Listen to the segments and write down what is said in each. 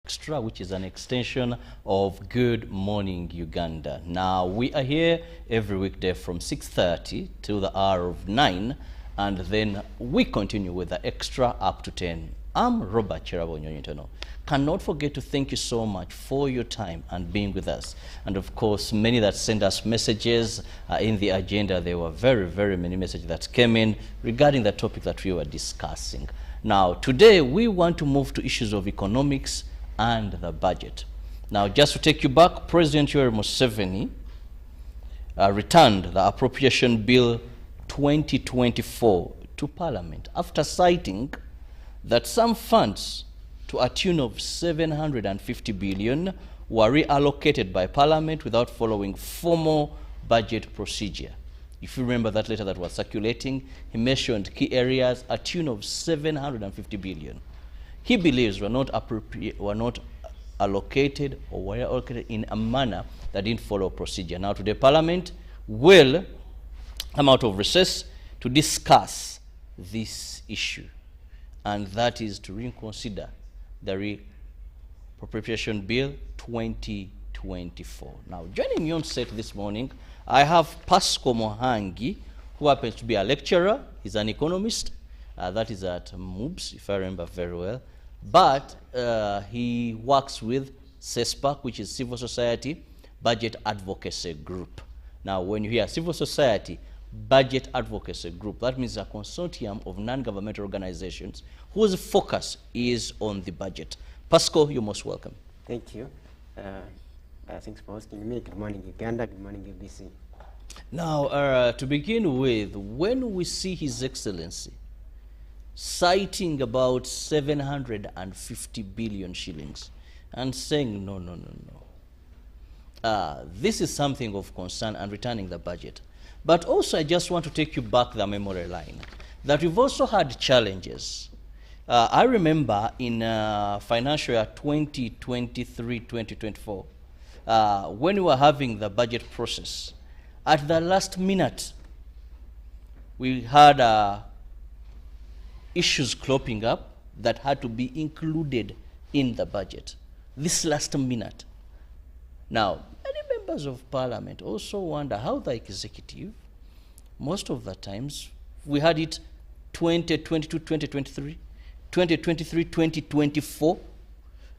Extra, which is an extension of Good Morning Uganda. Now, we are here every weekday from 6:30 till the hour of 9, and then we continue with the Extra up to 10. I'm Robert Cherabo. Cannot forget to thank you so much for your time and being with us. And of course, many that sent us messages in the agenda. There were very many messages that came in regarding the topic that we were discussing. Now, today we want to move to issues of economics and the budget. Now, just to take you back, President Yoweri Museveni returned the Appropriation Bill 2024 to Parliament after citing that some funds to a tune of 750 billion were reallocated by Parliament without following formal budget procedure. If you remember that letter that was circulating, he mentioned key areas, a tune of 750 billion. He believes were not allocated or were allocated in a manner that didn't follow procedure. Now today Parliament will come out of recess to discuss this issue, and that is to reconsider the Appropriation Bill 2024. Now, joining me on set this morning, I have Pascal Mohangi, who happens to be a lecturer. He's an economist. That is at MUBS, if I remember very well. But he works with CESPAC, which is Civil Society Budget Advocacy Group. Now, when you hear Civil Society Budget Advocacy Group, that means a consortium of non-governmental organizations whose focus is on the budget. Pascal, you're most welcome. Thank you. Thanks for hosting me. Good morning, Uganda. Good morning, UBC. Now, to begin with, when we see His Excellency citing about 750 billion shillings and saying, no, this is something of concern and returning the budget. But also, I just want to take you back the memory line, that we've also had challenges. I remember in financial year 2023-2024, when we were having the budget process, at the last minute, we had issues cropping up that had to be included in the budget. This last minute. Now, many members of Parliament also wonder how the executive, most of the times, we had it 2022-2023, 2023-2024,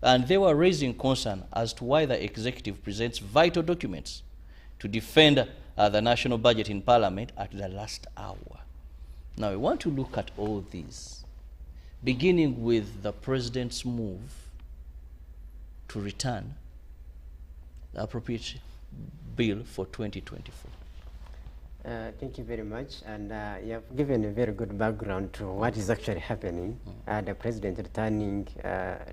and they were raising concern as to why the executive presents vital documents to defend the national budget in Parliament at the last hour. Now, we want to look at all these, beginning with the President's move to return the Appropriation Bill for 2024. Thank you very much, and you have given a very good background to what is actually happening. The President returning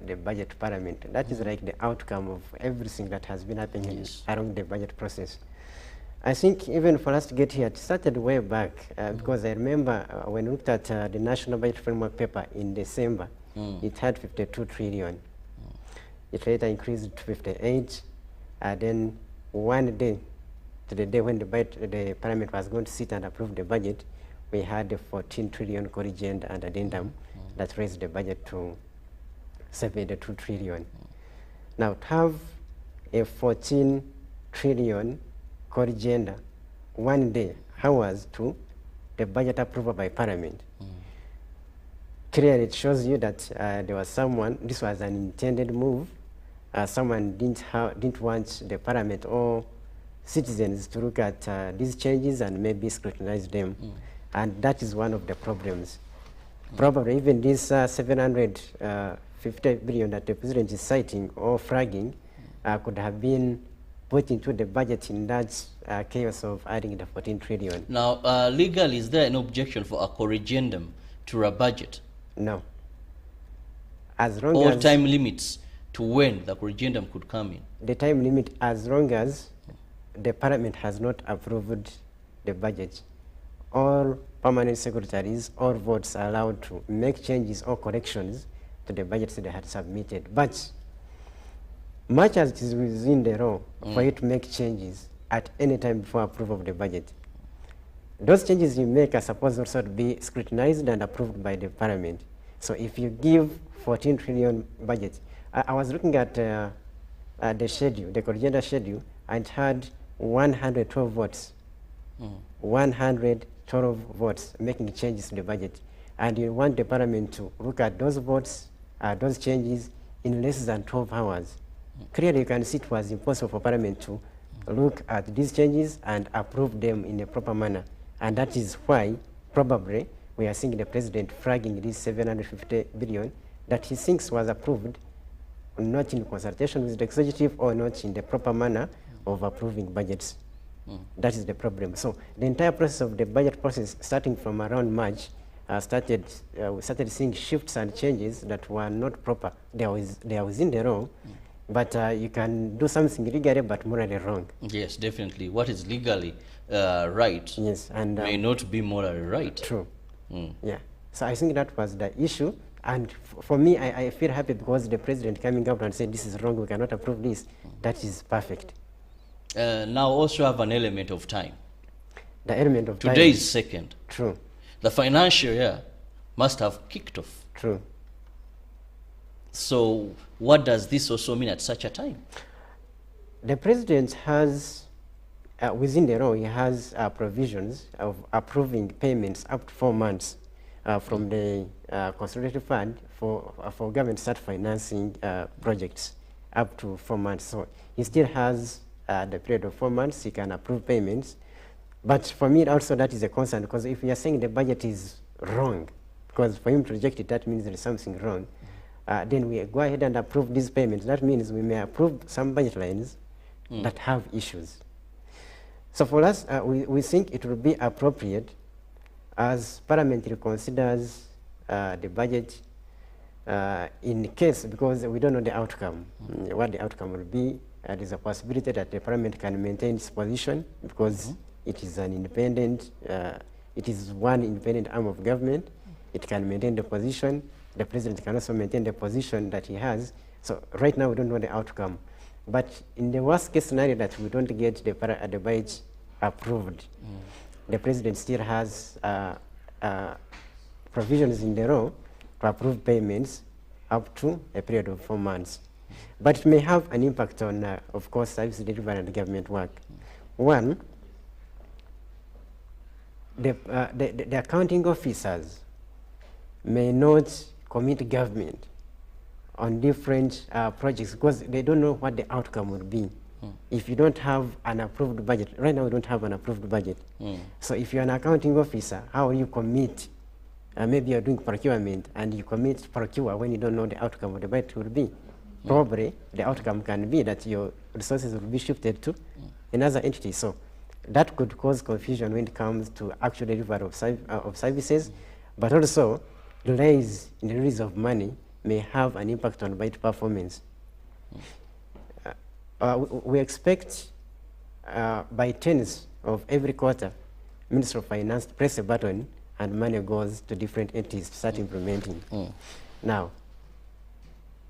the budget to Parliament. That is like the outcome of everything that has been happening around the budget process. I think even for us to get here, it started way back because I remember when we looked at the National Budget Framework paper in December, it had 52 trillion. It later increased to 58. Then one day, to the day when the Parliament was going to sit and approve the budget, we had a 14 trillion corrigend and addendum that raised the budget to 72 trillion. Now, to have a 14 trillion corrigenda one day, hours to the budget approval by Parliament. Clearly, it shows you that there was someone, this was an intended move. Someone didn't want the Parliament or citizens to look at these changes and maybe scrutinize them. And that is one of the problems. Probably even this 750 billion that the President is citing or flagging could have been put into the budget in that chaos of adding the 14 trillion. Now, legally, is there an objection for a corrigendum to a budget? No. As long or as time limits to when the corrigendum could come in? The time limit, as long as the Parliament has not approved the budget. All permanent secretaries or votes are allowed to make changes or corrections to the budgets they had submitted. But much as it is within the law for you to make changes at any time before approval of the budget, those changes you make are supposed also to be scrutinized and approved by the Parliament. So if you give 14 trillion budget, I was looking at the schedule, the agenda schedule, and it had 112 votes. 112 votes making changes to the budget. And you want the parliament to look at those votes, those changes in less than 12 hours. Clearly, you can see it was impossible for parliament to look at these changes and approve them in a proper manner. And that is why, probably, we are seeing the president flagging this 750 billion that he thinks was approved not in consultation with the executive or not in the proper manner of approving budgets. That is the problem. So the entire process of the budget process, starting from around March, we started seeing shifts and changes that were not proper. They are within the law, but you can do something legally but morally wrong. Yes, definitely. What is legally right, yes, and may not be morally right. True. Yeah. So I think that was the issue. And for me, I feel happy because the president coming up and saying this is wrong, we cannot approve this. That is perfect. Now also have an element of time. The element of time. Today is second. True. The financial year must have kicked off. True. So what does this also mean at such a time? The president has, within the law, he has provisions of approving payments up to 4 months from the consolidated fund for government to start financing projects up to 4 months. So he still has the period of 4 months, he can approve payments. But for me also that is a concern, because if we are saying the budget is wrong, because for him to reject it, that means there is something wrong, then we go ahead and approve these payments. That means we may approve some budget lines that have issues. So for us, we think it would be appropriate as Parliament considers the budget in case, because we don't know the outcome, what the outcome will be. There's a possibility that the Parliament can maintain its position because it is an independent, it is one independent arm of government. It can maintain the position. The president can also maintain the position that he has. So right now we don't know the outcome. But in the worst case scenario that we don't get the budget approved, the president still has provisions in the law to approve payments up to a period of 4 months. But it may have an impact on, of course, service delivery and government work. One, the accounting officers may not commit government on different projects because they don't know what the outcome will be. If you don't have an approved budget, right now we don't have an approved budget. So if you're an accounting officer, how will you commit? Maybe you're doing procurement and you commit to procure when you don't know the outcome of the budget will be. Probably the outcome can be that your resources will be shifted to another entity. So that could cause confusion when it comes to actual delivery of services, but also delays in the release of money may have an impact on budget performance. We expect by 10th of every quarter, Minister of Finance to press a button and money goes to different entities to start implementing. Now,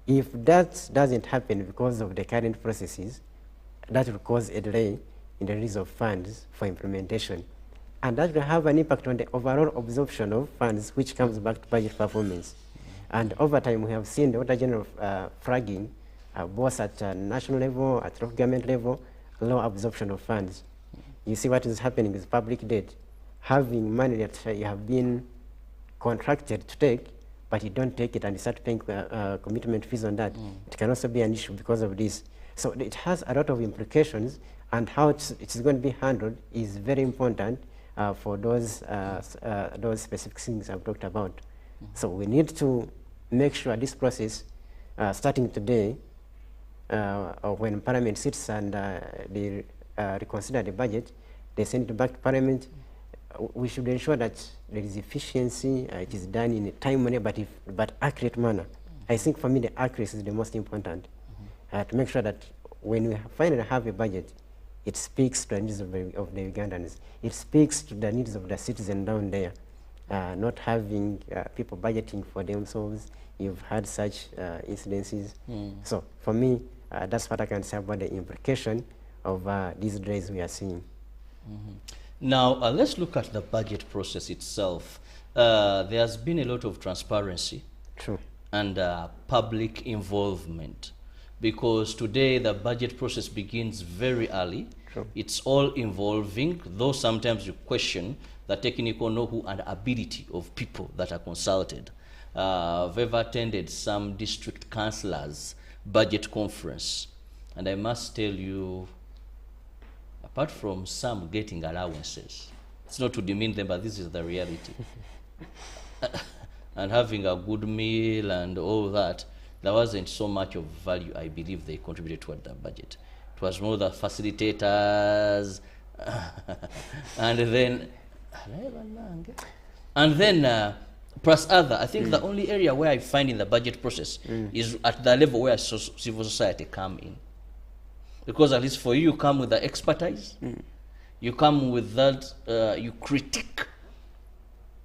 if that doesn't happen because of the current processes, that will cause a delay in the release of funds for implementation. And that will have an impact on the overall absorption of funds, which comes back to budget performance. And over time, we have seen the Auditor General flagging, both at national level, at local government level, low absorption of funds. You see what is happening with public debt. Having money that you have been contracted to take, but you don't take it and you start paying commitment fees on that. It can also be an issue because of this. So it has a lot of implications, and how it's going to be handled is very important for those specific things I've talked about. So we need to make sure this process, starting today, when Parliament sits and they reconsider the budget, they send it back to Parliament. We should ensure that there is efficiency, it is done in a timely but accurate manner. I think for me the accuracy is the most important. To make sure that when we finally have a budget, it speaks to the needs of the Ugandans. It speaks to the needs of the citizen down there. Not having people budgeting for themselves. You've had such incidences. So for me, that's what I can say about the implication of these days we are seeing. Now, let's look at the budget process itself. There has been a lot of transparency. True. and public involvement, because today the budget process begins very early. True. It's all involving, though sometimes you question the technical know-how and ability of people that are consulted. I've ever attended some district councillors' budget conference, and I must tell you, apart from some getting allowances, it's not to demean them, but this is the reality. And having a good meal and all that, there wasn't so much of value, I believe, they contributed toward the budget. It was more the facilitators, and then plus other. I think the only area where I find in the budget process is at the level where civil society come in. Because at least for you come with the expertise, you come with that, you critique,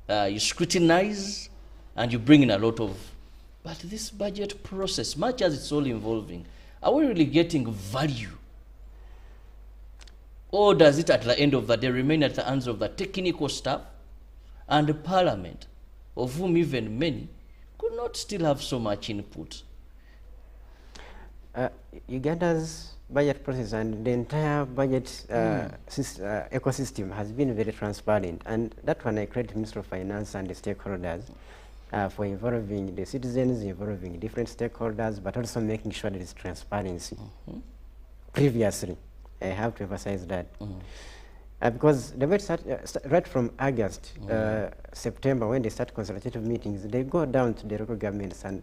you scrutinize, and you bring in a lot of, but this budget process, much as it's all involving, are we really getting value? Or does it at the end of the day remain at the hands of the technical staff and the parliament, of whom even many could not still have so much input? Uganda's budget process and the entire budget ecosystem has been very transparent, and that one I credit Minister of Finance and the stakeholders for involving the citizens, involving different stakeholders, but also making sure there is transparency. Previously, I have to emphasize that. Because the budget right from August, September, when they start consultative meetings, they go down to the local governments, and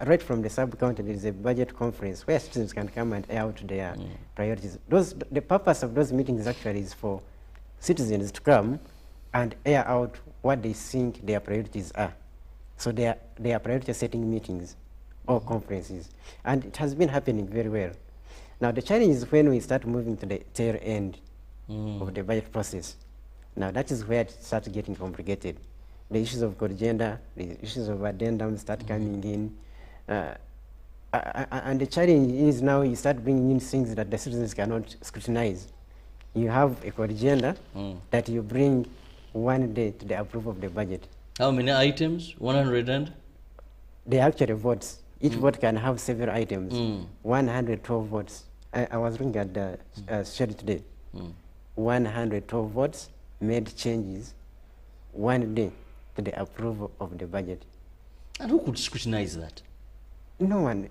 right from the sub-county, there is a budget conference where citizens can come and air out their priorities. The purpose of those meetings actually is for citizens to come and air out what they think their priorities are. So they are priority setting meetings or conferences. And it has been happening very well. Now the challenge is when we start moving to the tail end of the budget process. Now that is where it starts getting complicated. The issues of good gender, the issues of addendum start coming in. And the challenge is now you start bringing in things that the citizens cannot scrutinize. You have a code agenda that you bring one day to the approval of the budget. How many items? 100 and? They actually votes. Each vote can have several items. 112 votes. I was looking at the schedule today. 112 votes made changes one day to the approval of the budget. And who could scrutinize that? No one.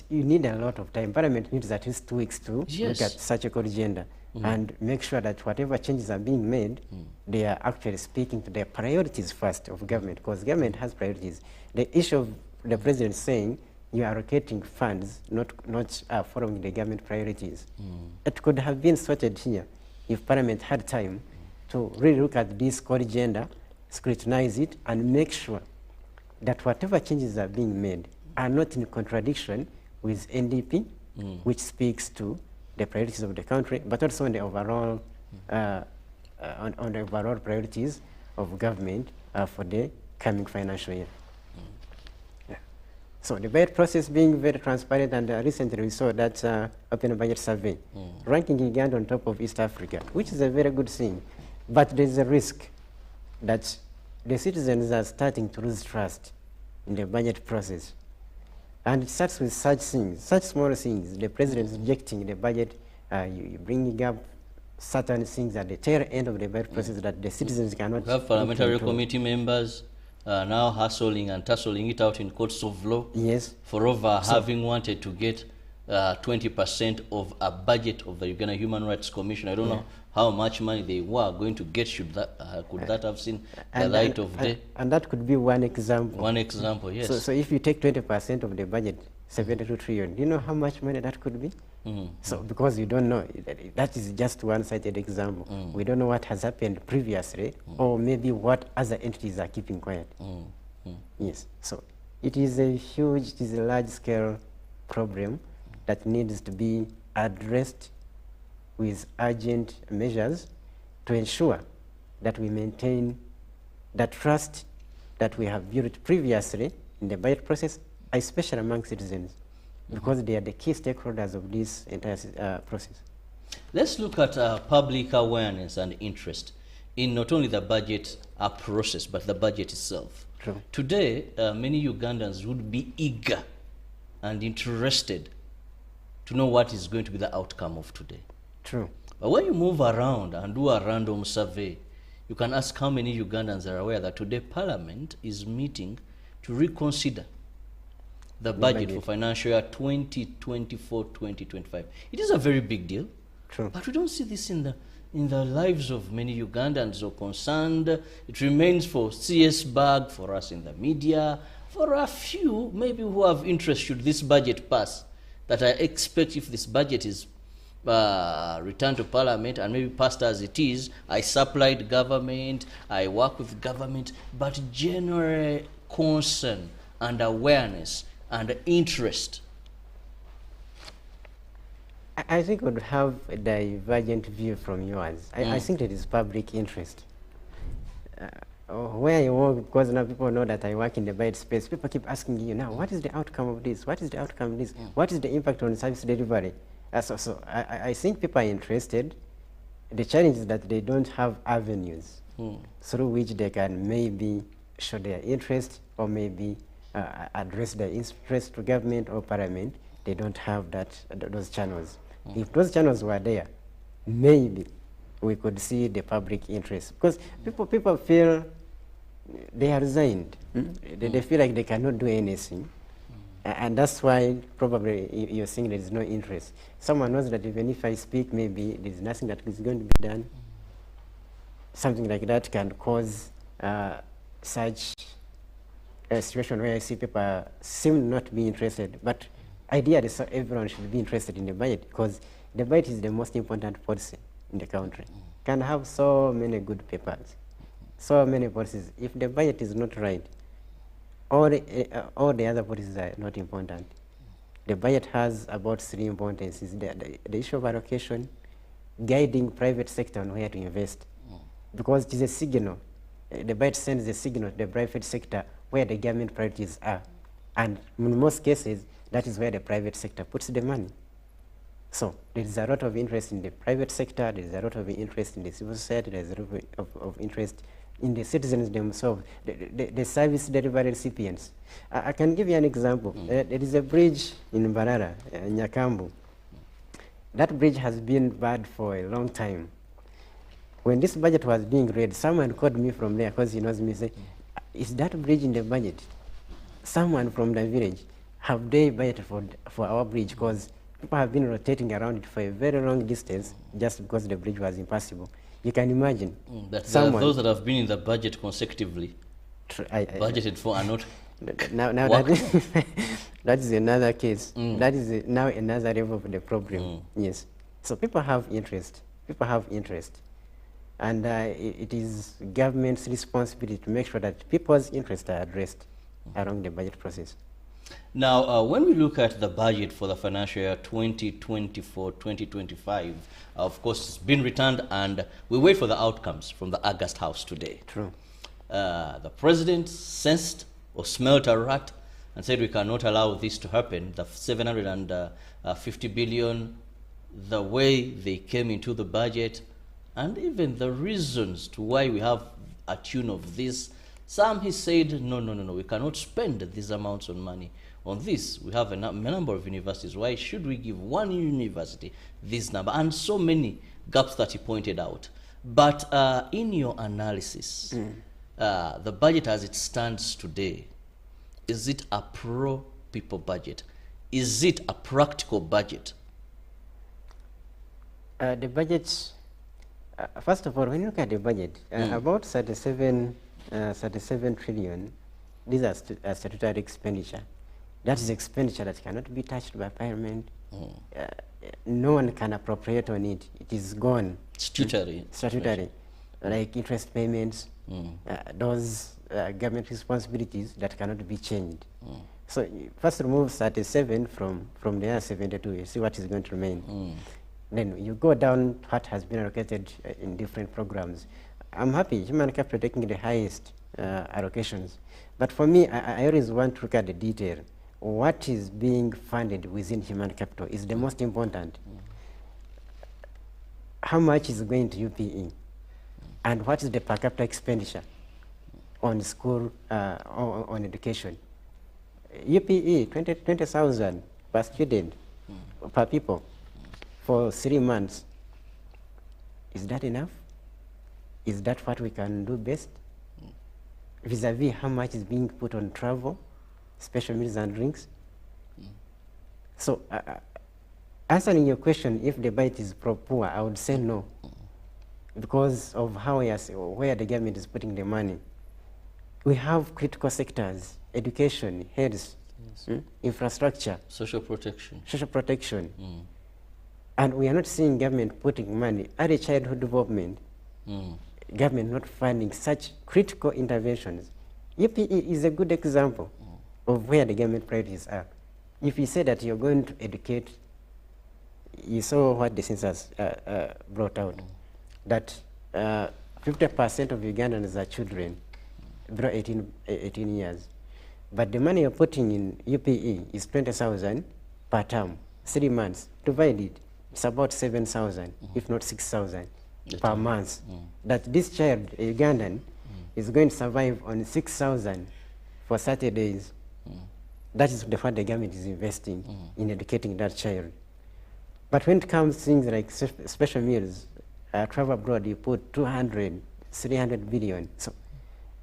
You need a lot of time. Parliament needs at least 2 weeks to look at such a code agenda and make sure that whatever changes are being made, they are actually speaking to their priorities first of government, because government has priorities. The issue of the president saying you are allocating funds, not following the government priorities. It could have been sorted here if Parliament had time to really look at this code agenda, scrutinize it, and make sure that whatever changes are being made are not in contradiction with NDP, which speaks to the priorities of the country, but also on the overall, on the overall priorities of government for the coming financial year. So the budget process being very transparent, and recently we saw that open budget survey, ranking Uganda on top of East Africa, which is a very good thing. But there's a risk that the citizens are starting to lose trust in the budget process. And it starts with such things, such small things. The president rejecting the budget, you bringing up certain things at the tail end of the budget process that the citizens cannot. We have parliamentary committee members now hassling and tussling it out in courts of law. Yes. For over having wanted to get 20% of a budget of the Uganda Human Rights Commission. I don't know how much money they were going to get. Should that could that have seen the light of day? And that could be one example. One example, yes. So if you take 20% of the budget, 72 trillion, do you know how much money that could be? So because you don't know, that is just one-sided example. We don't know what has happened previously, or maybe what other entities are keeping quiet. Yes. So it is a huge, it is a large-scale problem that needs to be addressed with urgent measures to ensure that we maintain the trust that we have built previously in the budget process, especially among citizens, because they are the key stakeholders of this entire process. Let's look at public awareness and interest in not only the budget process, but the budget itself. True. Today, many Ugandans would be eager and interested to know what is going to be the outcome of today. True. But when you move around and do a random survey, you can ask how many Ugandans are aware that today Parliament is meeting to reconsider the budget for financial year 2024-2025. It is a very big deal. True. But we don't see this in the lives of many Ugandans who are concerned. It remains for CS Bag, for us in the media, for a few maybe who have interest should this budget pass, that I expect if this budget is returned to Parliament and maybe passed as it is, I supplied government, I work with government, but general concern and awareness and interest. I think we would have a divergent view from yours. I think it is public interest. Where you work, because now people know that I work in the budget space, people keep asking you now, what is the outcome of this? What is the outcome of this? What is the impact on service delivery? So I think people are interested. The challenge is that they don't have avenues through which they can maybe show their interest or maybe address their interest to government or Parliament. They don't have those channels. If those channels were there, maybe we could see the public interest. Because people feel they are resigned. They feel like they cannot do anything. And that's why probably you're saying there is no interest. Someone knows that even if I speak, maybe there's nothing that is going to be done. Something like that can cause such a situation where I see people seem not to be interested. But ideally, so everyone should be interested in the budget, because the budget is the most important policy in the country. Can have so many good papers, so many policies. If the budget is not right, all the other policies are not important. The budget has about three importances: the issue of allocation, guiding private sector on where to invest, because it is a signal. The budget sends a signal to the private sector where the government priorities are, and in most cases, that is where the private sector puts the money. So there is a lot of interest in the private sector, there is a lot of interest in the civil society, there is a lot of interest in the citizens themselves, the service delivery recipients. I can give you an example. There is a bridge in Mbarara, Nyakambu. That bridge has been bad for a long time. When this budget was being read, someone called me from there, because he knows me, say, is that bridge in the budget? Someone from the village, have they budgeted for our bridge? Because people have been rotating around it for a very long distance just because the bridge was impassable. You can imagine. That those that have been in the budget consecutively, budgeted for are not. Now that is another case. That is now another level of the problem. Yes. So people have interest. People have interest. And it is government's responsibility to make sure that people's interests are addressed along the budget process. Now, when we look at the budget for the financial year 2024-2025, of course, it's been returned, and we wait for the outcomes from the August House today. True. The president sensed or smelt a rat and said we cannot allow this to happen. The 750 billion, the way they came into the budget, and even the reasons to why we have a tune of this. Some he said, no, we cannot spend these amounts of money on this. We have a number of universities. Why should we give one university this number? And so many gaps that he pointed out. But in your analysis, the budget as it stands today, is it a pro-people budget? Is it a practical budget? The budget, first of all, when you look at the budget, about 37 trillion, these are statutory expenditure. That is expenditure that cannot be touched by Parliament. No one can appropriate on it. It is gone. Statutory. Statutory. Like interest payments, those government responsibilities that cannot be changed. So first remove 37 from the other 72, you see what is going to remain. Then you go down what has been allocated in different programs. I'm happy human capital taking the highest allocations. But for me, I always want to look at the detail. What is being funded within human capital is the most important. How much is going to UPE? And what is the per capita expenditure on school, on education? UPE, 20,000 per student, per people, for 3 months. Is that enough? Is that what we can do best? Vis-a-vis how much is being put on travel, special meals and drinks? So, answering your question, if the budget is pro-poor, I would say no, because of how where the government is putting the money. We have critical sectors: education, health, infrastructure, social protection. And we are not seeing government putting money. Early childhood development, government not funding such critical interventions. UPE is a good example of where the government priorities are. If you say that you're going to educate, you saw what the census brought out, that 50% of Ugandans are children below 18 years. But the money you're putting in UPE is 20,000 per term, 3 months. Divide it, it's about 7,000, if not 6,000 per month. That this child, a Ugandan, is going to survive on 6,000 for 30 days. That is what the government is investing in educating that child. But when it comes to things like special meals, travel abroad, you put 200, 300 billion. So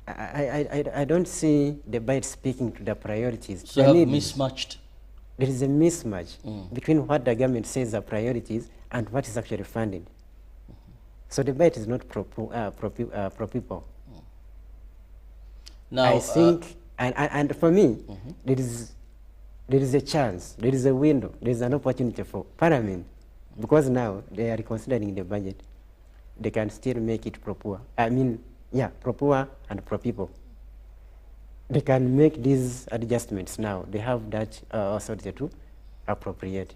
I don't see the budget speaking to the priorities. So have mismatched. There is a mismatch between what the government says are priorities and what is actually funded. So the budget is not pro people. Now, I think, and for me, there is a chance, there is a window, there is an opportunity for Parliament, because now they are reconsidering the budget. They can still make it pro-poor. I mean, yeah, pro-poor and pro-people. They can make these adjustments now. They have that authority to appropriate.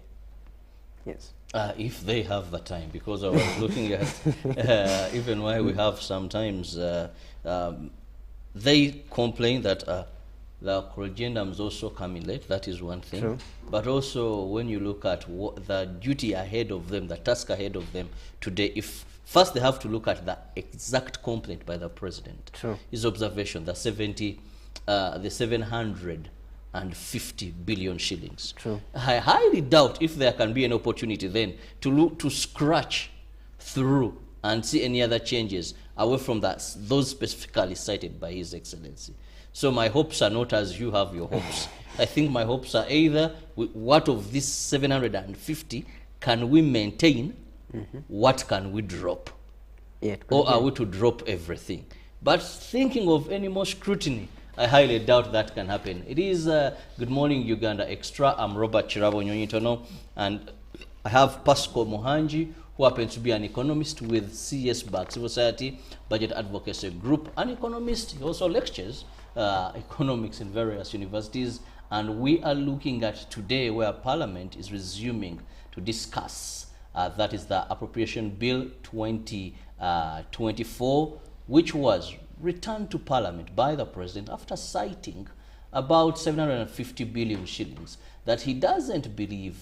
Yes. If they have the time, because I was looking at even why we have sometimes they complain that the corrigendums also coming late. That is one thing. True. But also when you look at what the duty ahead of them, the task ahead of them today, if first they have to look at the exact complaint by the president. True. His observation, the 750 billion shillings. True. I highly doubt if there can be an opportunity then to look to scratch through and see any other changes away from those specifically cited by His Excellency. So my hopes are not as you have your hopes. I think my hopes are either what of this 750 can we maintain, what can we drop? Yeah, Or are we to drop everything? But thinking of any more scrutiny, I highly doubt that can happen. It is Good Morning Uganda Extra. I'm Robert Chirabo Nyonyitono, and I have Pascal Muhanji, who happens to be an economist with CS BAC, Civil Society Budget Advocacy Group, an economist. He also lectures economics in various universities, and we are looking at today where Parliament is resuming to discuss, that is the Appropriation Bill 2024, which was returned to Parliament by the President after citing about 750 billion shillings that he doesn't believe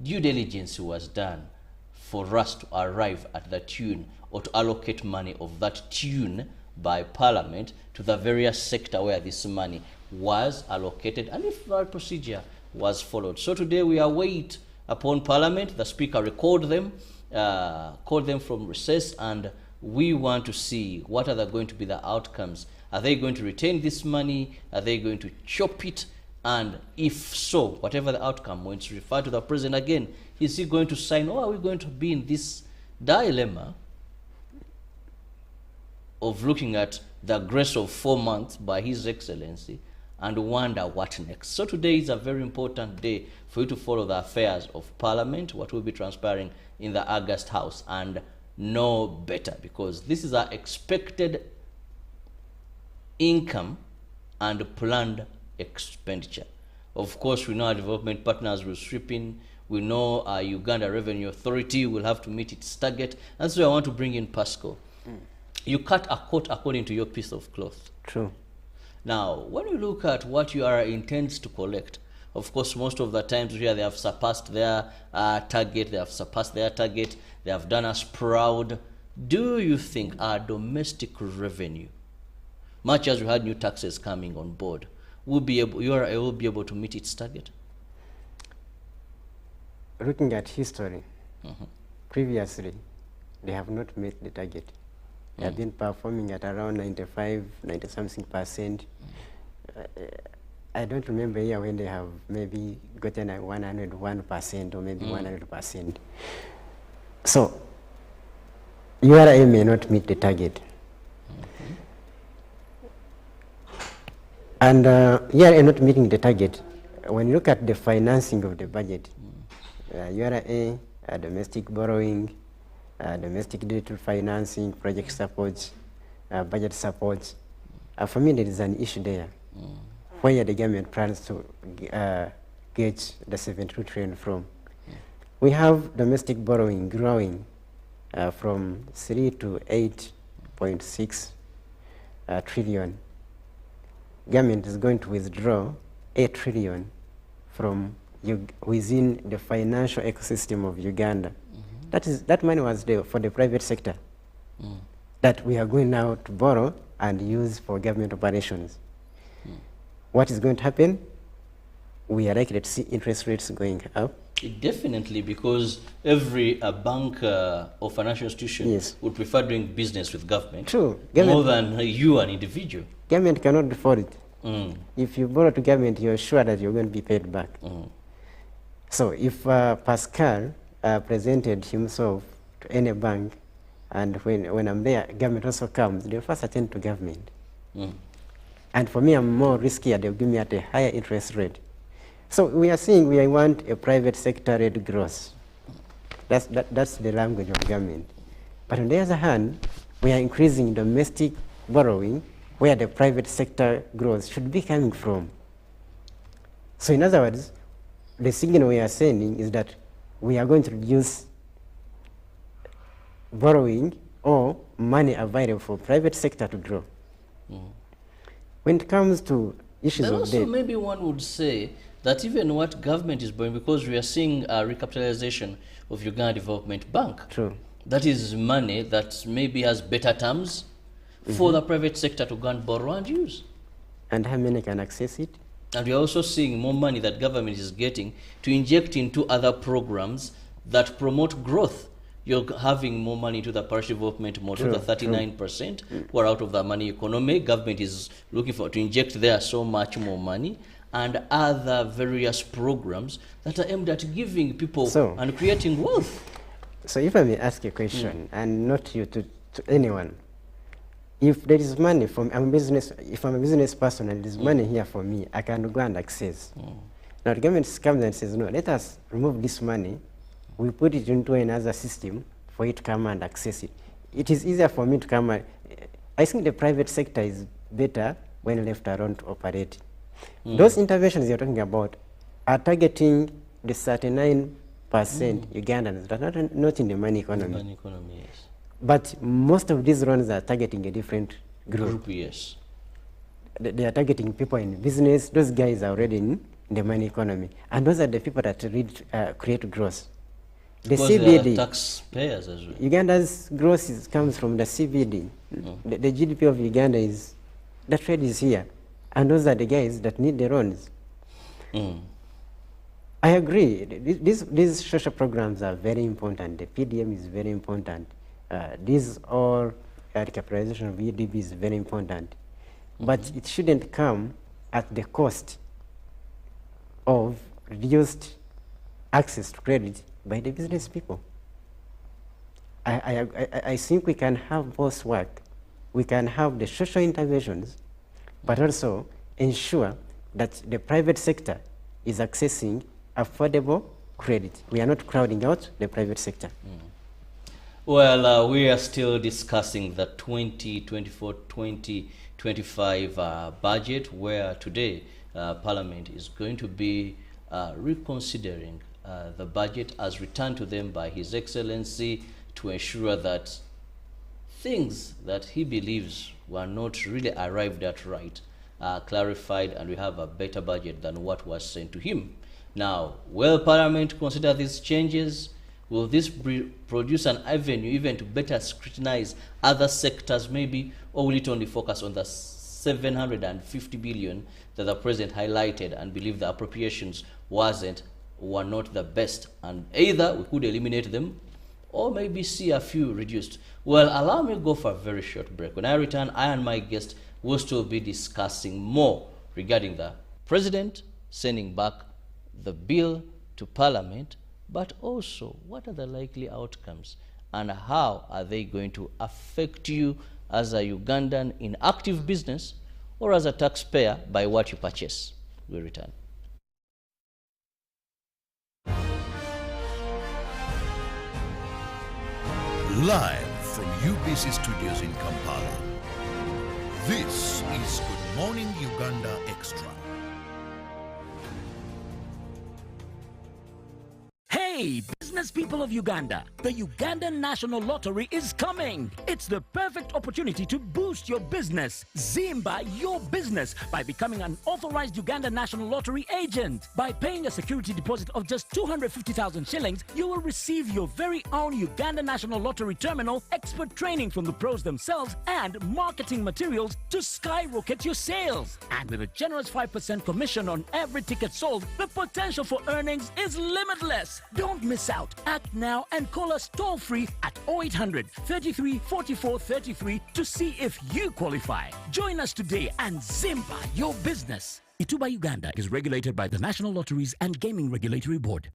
due diligence was done for us to arrive at the tune or to allocate money of that tune by Parliament to the various sector where this money was allocated, and if that procedure was followed. So today we await upon Parliament. The Speaker called them from recess, and we want to see what are going to be the outcomes. Are they going to retain this money? Are they going to chop it? And if so, whatever the outcome, when it's referred to the President again, is he going to sign, or are we going to be in this dilemma of looking at the grace of 4 months by His Excellency and wonder what next? So today is a very important day for you to follow the affairs of Parliament, what will be transpiring in the August House, and know better, because this is our expected income and planned expenditure. Of course, we know our development partners will sweep in. We know our Uganda Revenue Authority will have to meet its target. And so I want to bring in Pascal. You cut a coat according to your piece of cloth. True. Now, when you look at what URA intends to collect, of course, most of the times here they have surpassed their target, they have surpassed their target, they have done us proud. do you think our domestic revenue, much as we had new taxes coming on board, will be able, URA will be able to meet its target? Looking at history, previously, they have not met the target. They have been performing at around 95, 90-something%. I don't remember a year when they have maybe gotten a 101% or maybe 100%. So, URA may not meet the target. And URA not meeting the target, when you look at the financing of the budget, URA, domestic borrowing, domestic digital financing, project support, budget support, for me there is an issue there where the government plans to get the 72 trillion from. We have domestic borrowing growing from 3 to 8.6 trillion. Government is going to withdraw 8 trillion from within the financial ecosystem of Uganda. That money was there for the private sector that we are going now to borrow and use for government operations. What is going to happen? We are likely to see interest rates going up. Definitely, because every bank or financial institution would prefer doing business with government. True. More than you, an individual. Government cannot afford it. If you borrow to government, you're sure that you're going to be paid back. So if Pascal presented himself to any bank, and when I'm there, government also comes, they'll first attend to government. And for me, I'm more riskier. They'll give me at a higher interest rate. So we are saying we want a private sector-led growth. That's the language of government. But on the other hand, we are increasing domestic borrowing where the private sector growth should be coming from. So in other words, the signal we are sending is that we are going to reduce borrowing or money available for private sector to grow. When it comes to issues of debt, maybe one would say that even what government is borrowing, because we are seeing a recapitalization of Uganda Development Bank. True. That is money that maybe has better terms for the private sector to go and borrow and use. And how many can access it? And we are also seeing more money that government is getting to inject into other programs that promote growth. You're having more money to the parish development model, the 39%, who are out of the money economy. Government is looking for to inject there so much more money, and other various programs that are aimed at giving people and creating wealth. So if I may ask a question, and not you, to anyone, if there is money from if I'm a business person and there is money here for me, I can go and access. Now the government comes and says, no, let us remove this money, we put it into another system for it to come and access it. It is easier for me to come and, I think the private sector is better when left alone to operate. Those interventions you're talking about are targeting the 39% Ugandans that are not in the money economy. Money economy, yes. But most of these loans are targeting a different group. Yes. They are targeting people in business. Those guys are already in the money economy. And those are the people that create growth. The CBD, taxpayers as well. Uganda's growth comes from the CBD. The GDP of Uganda is, the trade is here. And those are the guys that need the loans. I agree. These social programs are very important. The PDM is very important. These all recapitalization of EDB is very important. But it shouldn't come at the cost of reduced access to credit by the business people. I think we can have both work. We can have the social interventions, but also ensure that the private sector is accessing affordable credit. We are not crowding out the private sector. Well, we are still discussing the 2024-2025 budget, where today Parliament is going to be reconsidering the budget as returned to them by His Excellency to ensure that things that he believes were not really arrived at right are clarified, and we have a better budget than what was sent to him. Now, will Parliament consider these changes? Will this produce an avenue even to better scrutinize other sectors maybe, or will it only focus on the 750 billion that the president highlighted and believed the appropriations were not the best, and either we could eliminate them or maybe see a few reduced? Well, allow me to go for a very short break. When I return, I and my guest will still be discussing more regarding the president sending back the bill to Parliament, but also what are the likely outcomes and how are they going to affect you as a Ugandan in active business or as a taxpayer by what you purchase. We'll return. Live from UBC Studios in Kampala, this is Good Morning Uganda Extra. Hey, business people of Uganda, the Ugandan National Lottery is coming. It's the perfect opportunity to boost your business. Zimba your business by becoming an authorized Uganda National Lottery agent. By paying a security deposit of just 250,000 shillings, you will receive your very own Uganda National Lottery terminal, expert training from the pros themselves, and marketing materials to skyrocket your sales. And with a generous 5% commission on every ticket sold, the potential for earnings is limitless. Don't miss out. Act now and call us toll-free at 0800 33 44 33 to see if you qualify. Join us today and Zimba your business. Ituba Uganda is regulated by the National Lotteries and Gaming Regulatory Board.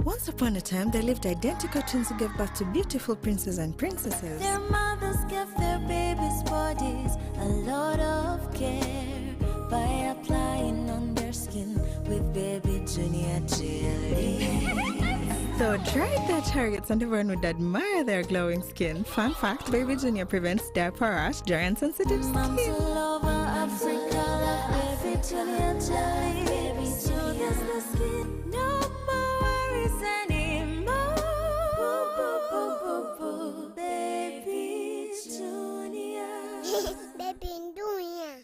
Once upon a time, there lived identical twins who gave birth to beautiful princes and princesses. Their mothers gave their babies' bodies a lot of care by applying on their skin with baby Junior jelly. So dried their targets and everyone would admire their glowing skin. Fun fact, baby Junior prevents diaper rash, dry and sensitive Moms skin. all over Africa love baby Junior jelly. Baby Junior's the skin. No more worries anymore. Boo, boo, boo, boo, boo. Baby Junior. Baby Junior.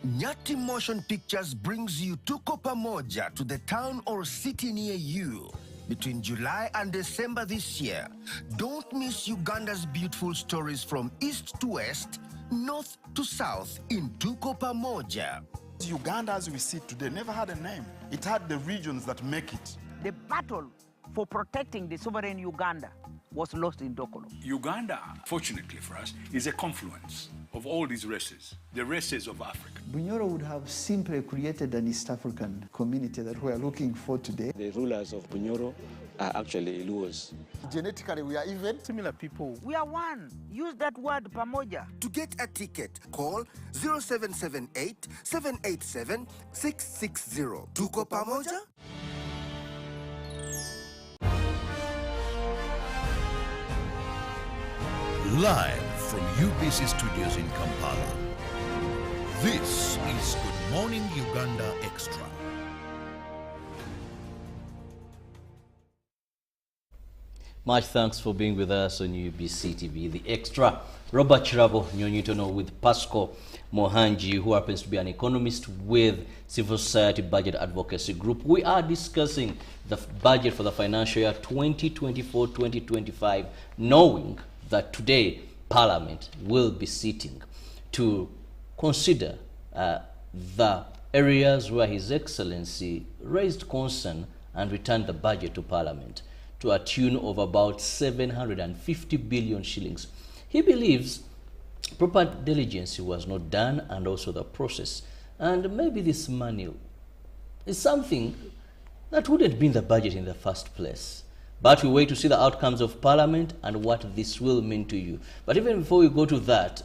Nyati Motion Pictures brings you Tuko Pamoja to the town or city near you between July and December this year. Don't miss Uganda's beautiful stories from east to west, north to south in Tuko Pamoja. Uganda as we see today never had a name. It had the regions that make it. The battle for protecting the sovereign Uganda was lost in Dokolo. Uganda, fortunately for us, is a confluence of all these races, the races of Africa. Bunyoro would have simply created an East African community that we are looking for today. The rulers of Bunyoro are actually Luos. Genetically, we are even similar people. We are one. Use that word pamoja. To get a ticket, call 0778 787 660. Tuko Pamoja? Live from UBC Studios in Kampala, this is Good Morning Uganda Extra. Much thanks for being with us on UBC TV. The Extra, Robert Chirabo Nyonyitono with Pasco Mohanji, who happens to be an economist with Civil Society Budget Advocacy Group. We are discussing the budget for the financial year 2024-2025, knowing that today Parliament will be sitting to consider the areas where His Excellency raised concern and returned the budget to Parliament to a tune of about 750 billion shillings. He believes proper diligence was not done, and also the process. And maybe this money is something that wouldn't be in the budget in the first place. But we wait to see the outcomes of Parliament and what this will mean to you. But even before we go to that,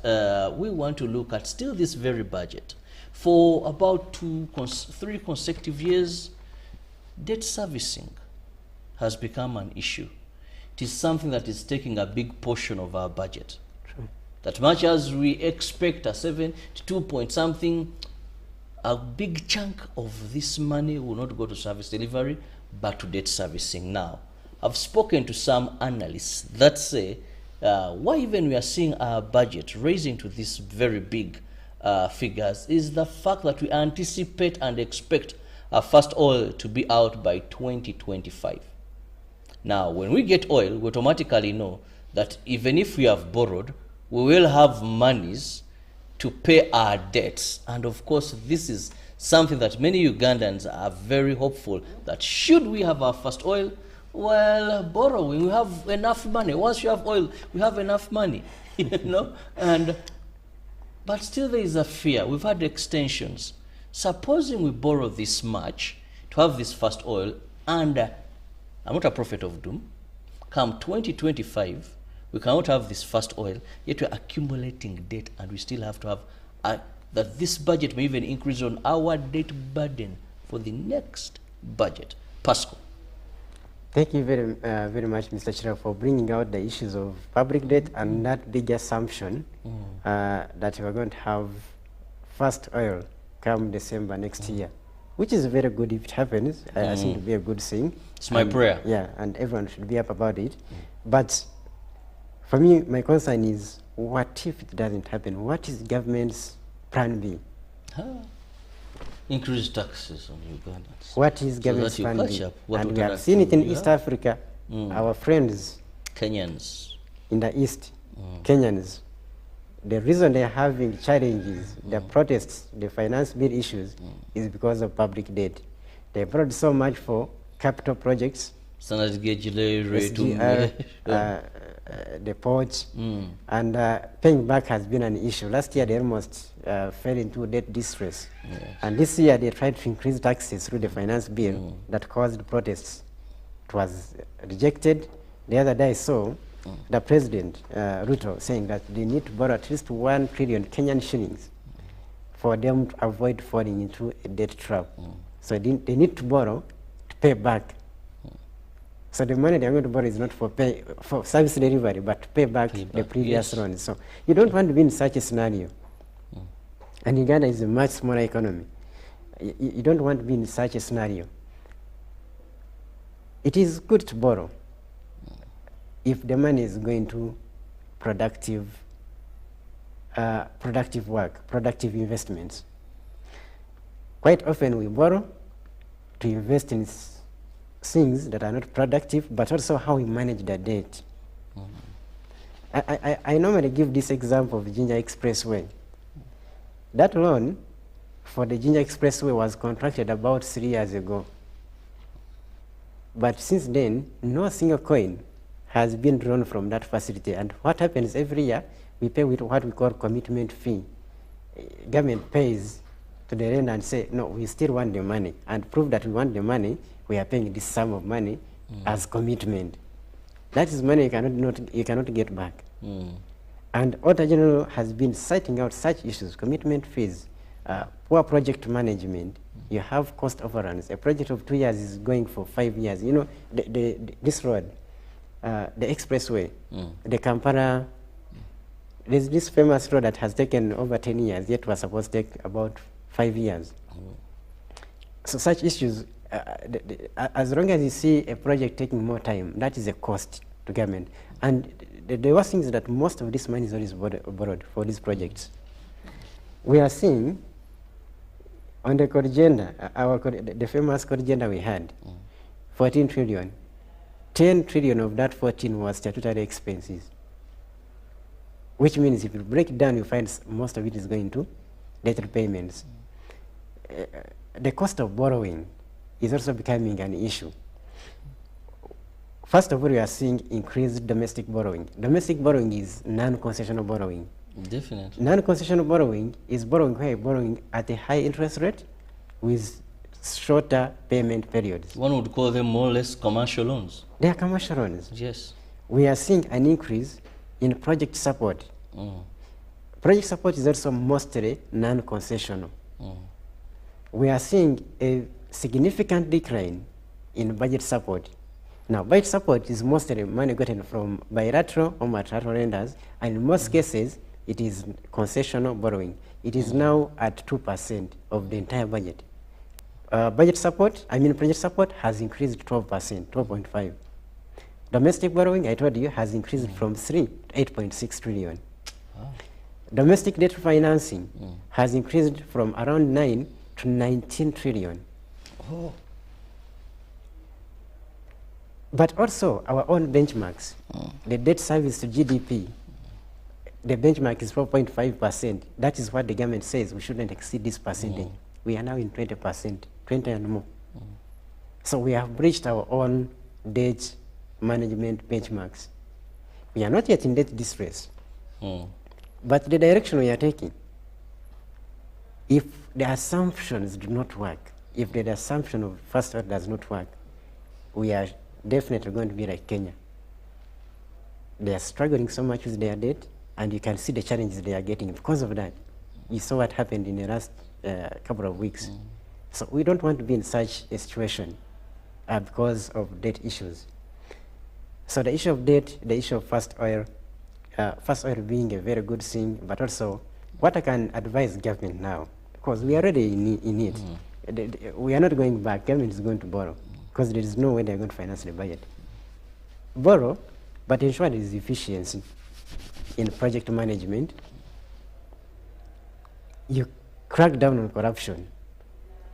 we want to look at still this very budget. For about 3 consecutive years, debt servicing has become an issue. It is something that is taking a big portion of our budget. True. That much as we expect a 72 point something, a big chunk of this money will not go to service delivery, but to debt servicing now. I've spoken to some analysts that say why even we are seeing our budget raising to these very big figures is the fact that we anticipate and expect our first oil to be out by 2025. Now, when we get oil, we automatically know that even if we have borrowed, we will have monies to pay our debts. And of course, this is something that many Ugandans are very hopeful that should we have our first oil, well, borrowing, we have enough money. Once you have oil, we have enough money, you know? But still there is a fear. We've had extensions. Supposing we borrow this much to have this first oil, and I'm not a prophet of doom, come 2025, we cannot have this first oil, yet we're accumulating debt, and we still have to have that this budget may even increase on our debt burden for the next budget. Pascal. Thank you very much, Mr. Chair, for bringing out the issues of public debt and that big assumption that we're going to have first oil come December next year, which is very good if it happens. I think it will be a good thing. It's my prayer. Yeah, and everyone should be up about it. But for me, my concern is, what if it doesn't happen? What is government's plan B? Increase taxes on Ugandans. What is government's so plan B? And we have have seen it in East Africa. Our friends, Kenyans, in the East, Kenyans, the reason they're having challenges, the protests, the finance bill issues, is because of public debt. They borrowed so much for capital projects, SGR, the port, and paying back has been an issue. Last year they almost fell into debt distress. Yes. And this year they tried to increase taxes through the finance bill that caused protests. It was rejected. The other day I saw the President, Ruto, saying that they need to borrow at least 1 trillion Kenyan shillings for them to avoid falling into a debt trap. So they need to borrow to pay back. So the money they're going to borrow is not for service delivery, but to pay back the previous loans. So you don't want to be in such a scenario. And Uganda is a much smaller economy. You don't want to be in such a scenario. It is good to borrow if the money is going to productive work, productive investments. Quite often we borrow to invest in things that are not productive, but also how we manage the debt. I normally give this example of the Ginger Expressway. That loan for the Ginger Expressway was contracted about 3 years ago. But since then, no single coin has been drawn from that facility. And what happens every year, we pay with what we call commitment fee. Government pays to the lender and say, no, we still want the money. And prove that we want the money, we are paying this sum of money as commitment. That is money you cannot get back. And Auditor General has been citing out such issues, commitment fees, poor project management. You have cost overruns. A project of 2 years is going for 5 years. You know, this road, the expressway, the Kampala, there's this famous road that has taken over 10 years, yet was supposed to take about 5 years. So such issues, as long as you see a project taking more time, that is a cost to government. And the worst thing is that most of this money is always borrowed for these projects. We are seeing on the agenda, the famous agenda we had, 14 trillion. 10 trillion of that 14 was statutory expenses, which means if you break it down, you find most of it is going to debt repayments. The cost of borrowing is also becoming an issue. First of all, we are seeing increased domestic borrowing. Domestic borrowing is non-concessional borrowing. Definitely. Non-concessional borrowing is borrowing where you're borrowing at a high interest rate with shorter payment periods. One would call them more or less commercial loans. They are commercial loans. Yes. We are seeing an increase in project support. Project support is also mostly non-concessional. We are seeing a significant decline in budget support. Now, budget support is mostly money gotten from bilateral or multilateral lenders, and in most cases, it is concessional borrowing. It is now at 2% of the entire budget. Project support has increased 12%, 12.5. Domestic borrowing, I told you, has increased from 3 to 8.6 trillion. Domestic debt financing has increased from around 9 to 19 trillion. Oh. But also our own benchmarks, the debt service to GDP, the benchmark is 4.5%. That is what the government says we shouldn't exceed this percentage. We are now in 20%, 20 and more. So we have breached our own debt management benchmarks. We are not yet in debt distress, but the direction we are taking, if the assumptions do not work, if the assumption of first order does not work, we are definitely going to be like Kenya. They are struggling so much with their debt, and you can see the challenges they are getting because of that. You saw what happened in the last couple of weeks. So we don't want to be in such a situation because of debt issues. So the issue of debt, the issue of first oil being a very good thing, but also what I can advise government now, because we are already in it. We are not going back. Government is going to borrow because there is no way they are going to finance the budget. Borrow, but ensure there is efficiency in project management. You crack down on corruption.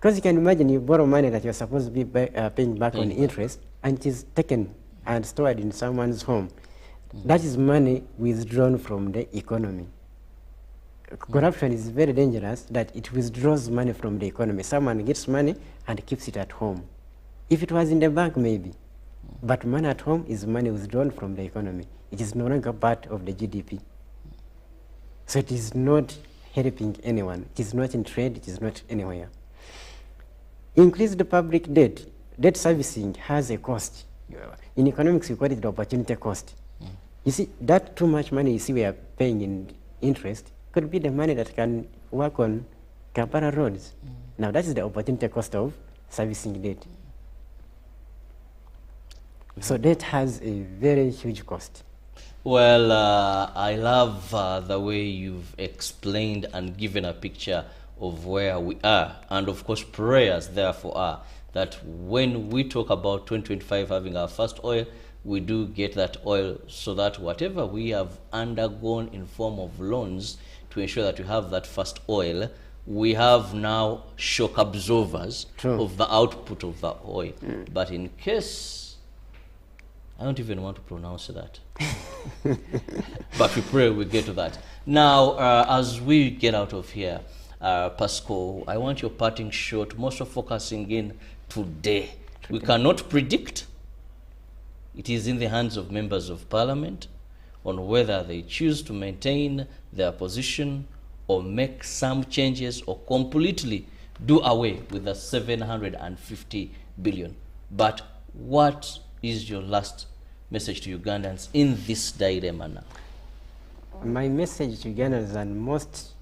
Because you can imagine you borrow money that you're supposed to be paying back on interest, and it is taken and stored in someone's home. That is money withdrawn from the economy. Corruption is very dangerous, that it withdraws money from the economy. Someone gets money and keeps it at home. If it was in the bank, maybe. But money at home is money withdrawn from the economy. It is no longer part of the GDP. So it is not helping anyone. It is not in trade. It is not anywhere. Increase the public debt. Debt servicing has a cost. In economics, we call it the opportunity cost. You see, that too much money you see we are paying in interest could be the money that can work on Kampala roads. Now, that is the opportunity cost of servicing debt. So debt has a very huge cost. Well, I love the way you've explained and given a picture of where we are, and of course prayers therefore are that when we talk about 2025 having our first oil, we do get that oil so that whatever we have undergone in form of loans to ensure that we have that first oil, we have now shock absorbers of the output of the oil. But in case, I don't even want to pronounce that. But we pray we get to that. Now, as we get out of here, Pascal, I want your parting shot, most of focusing in today. We cannot predict. It is in the hands of members of parliament on whether they choose to maintain their position or make some changes or completely do away with the 750 billion. But what is your last message to Ugandans in this dilemma now? My message to Ugandans and most,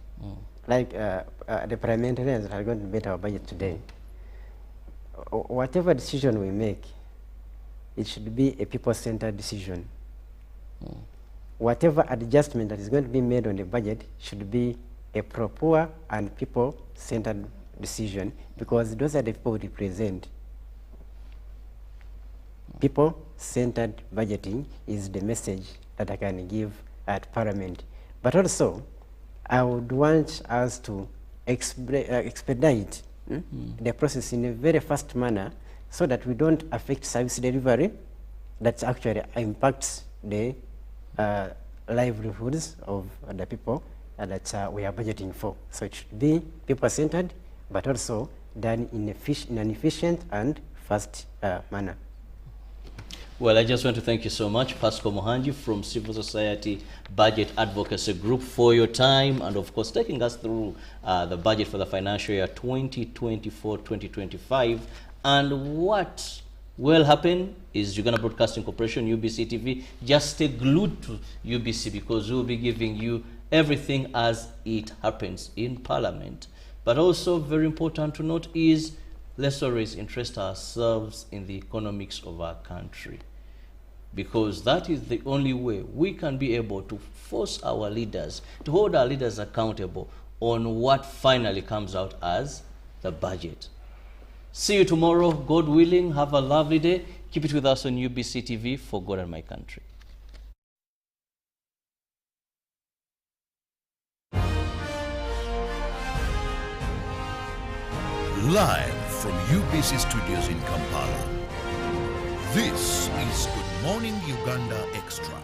like the parliamentarians that are going to debate our budget today, whatever decision we make, it should be a people-centered decision. Whatever adjustment that is going to be made on the budget should be a proper and people-centered decision, because those are the people we represent. People-centered budgeting is the message that I can give at Parliament. But also, I would want us to expedite the process in a very fast manner so that we don't affect service delivery that actually impacts the livelihoods of the people that we are budgeting for. So it should be people-centered, but also done in an efficient and fast manner. Well, I just want to thank you so much, Pascal Mohanji from Civil Society Budget Advocacy Group, for your time and, of course, taking us through the budget for the financial year 2024-2025. And what will happen is Uganda Broadcasting Corporation, UBC TV, just stay glued to UBC, because we'll be giving you everything as it happens in Parliament. But also very important to note is, let's always interest ourselves in the economics of our country, because that is the only way we can be able to force our leaders, to hold our leaders accountable on what finally comes out as the budget. See you tomorrow, God willing. Have a lovely day. Keep it with us on UBC TV for God and my country. Live from UBC Studios in Kampala. This is Good Morning Uganda Extra.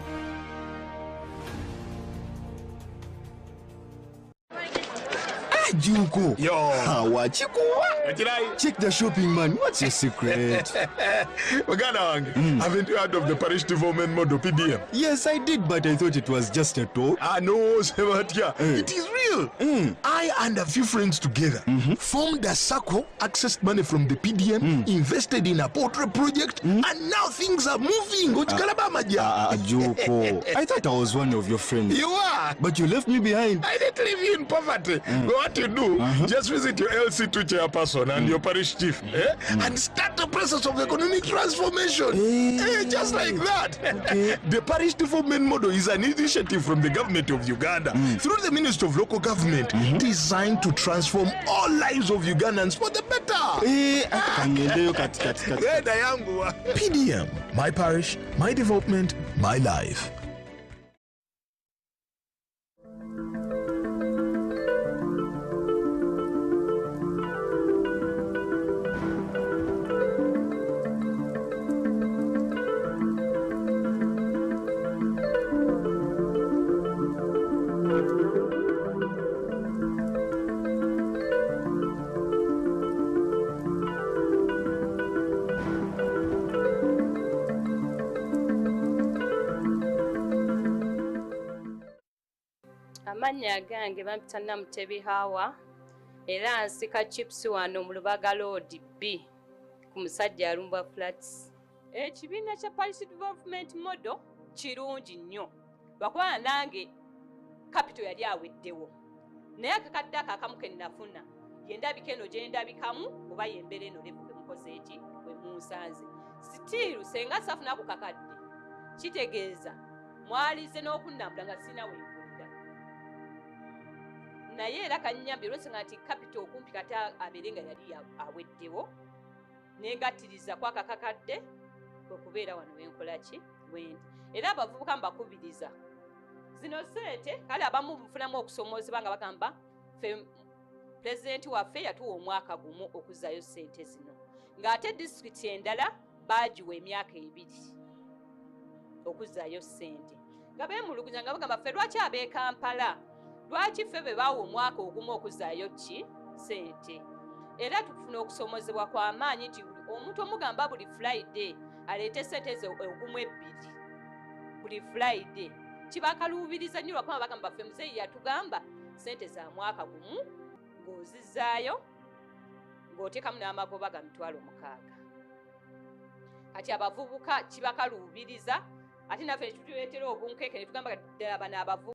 Junko. Yo. Check the shopping, man. What's your secret? Haven't you heard of the parish development model, PDM? Yes, I did, but I thought it was just a talk. No, Sebatia. It is real. I and a few friends together formed a circle, accessed money from the PDM, invested in a portrait project, and now things are moving. Junko. I thought I was one of your friends. You are. But you left me behind. I didn't leave you in poverty. What you do, just visit your LC2 chairperson and your parish chief and start the process of economic transformation. Just like that. Okay. The parish development model is an initiative from the government of Uganda through the Ministry of Local Government designed to transform all lives of Ugandans for the better. PDM, my parish, my development, my life. Amannya gange bampita Namutebi Hawa era nsika chips wano mu Lubaga Road B ku Musajja Alumba Flats. Ekibiina kya Parish Development Model kirungi nnyo lwakuba nange capital yali aweddewo naye akakadde akamu ke nnafuna yendabika eno gye ndabikamu oba yembere eno levuge mukoze eki bwe munsanze sitiiru senga safuna ku kakadde kitegeeza mwalize n'okunnambula nga sina weekulira naye era kannyambye olwesenga nti capital okumpi kati abeere nga yali aweddewo negattiriza ku akakakadde okubeera wano wenkola ki wendi era abavubuka mbakubiriza zino sente kale abamu mufunamu okusomoozebwa nga bagamba pulezidenti waffe yatuwa omwaka gumu okuzzayo sente zino ng'ate disitulikiti endala baagiwa emyaka 2 okuzzayo sente nga beemulugunya nga bagamba ffe lwaki ab'e Kampala lwaki ffe be baawa omwaka ogumu okuzzaayo ki sente era tufuna okusomoozebwa kw'amaanyi nti omuntu omugamba buli Friday aleete sente ze ogumu 2 buli Friday kibakaluubiriza nnyo lwakuba bagamba ffe muzeeyi yatugamba sente za mwaka gumu ng'ozizzaayo ng'oteekamu n'amagoba ga 6,000 kati abavubuka kibakaluubiriza ate naffe ne tutuleetera obunkeeke ne tugamba ddala bano abavubuka